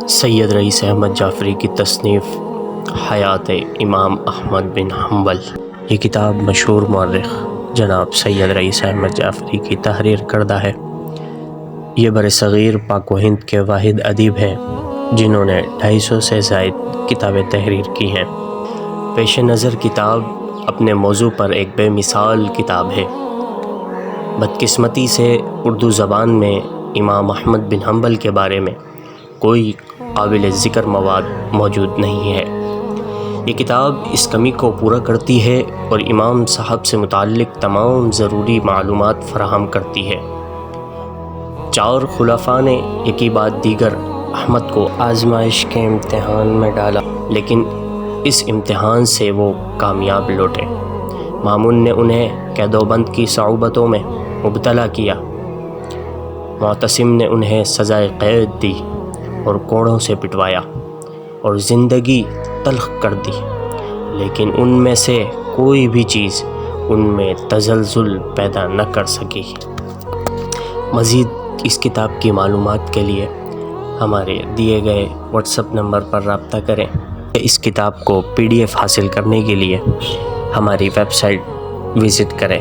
سید رئیس احمد جعفری کی تصنیف حیات امام احمد بن حنبل۔ یہ کتاب مشہور مورخ جناب سید رئیس احمد جعفری کی تحریر کردہ ہے۔ یہ برصغیر پاک و ہند کے واحد ادیب ہیں جنہوں نے 250 سے زائد کتابیں تحریر کی ہیں۔ پیش نظر کتاب اپنے موضوع پر ایک بے مثال کتاب ہے۔ بدقسمتی سے اردو زبان میں امام احمد بن حنبل کے بارے میں کوئی قابل ذکر مواد موجود نہیں ہے۔ یہ کتاب اس کمی کو پورا کرتی ہے اور امام صاحب سے متعلق تمام ضروری معلومات فراہم کرتی ہے۔ 4 خلفاء نے یکی بعد دیگر احمد کو آزمائش کے امتحان میں ڈالا، لیکن اس امتحان سے وہ کامیاب لوٹے۔ مامون نے انہیں قید و بند کی صعوبتوں میں مبتلا کیا، معتصم نے انہیں سزائے قید دی اور کوڑوں سے پٹوایا اور زندگی تلخ کر دی، لیکن ان میں سے کوئی بھی چیز ان میں تزلزل پیدا نہ کر سکی۔ مزید اس کتاب کی معلومات کے لیے ہمارے دیے گئے واٹس ایپ نمبر پر رابطہ کریں۔ اس کتاب کو PDF حاصل کرنے کے لیے ہماری ویب سائٹ وزٹ کریں۔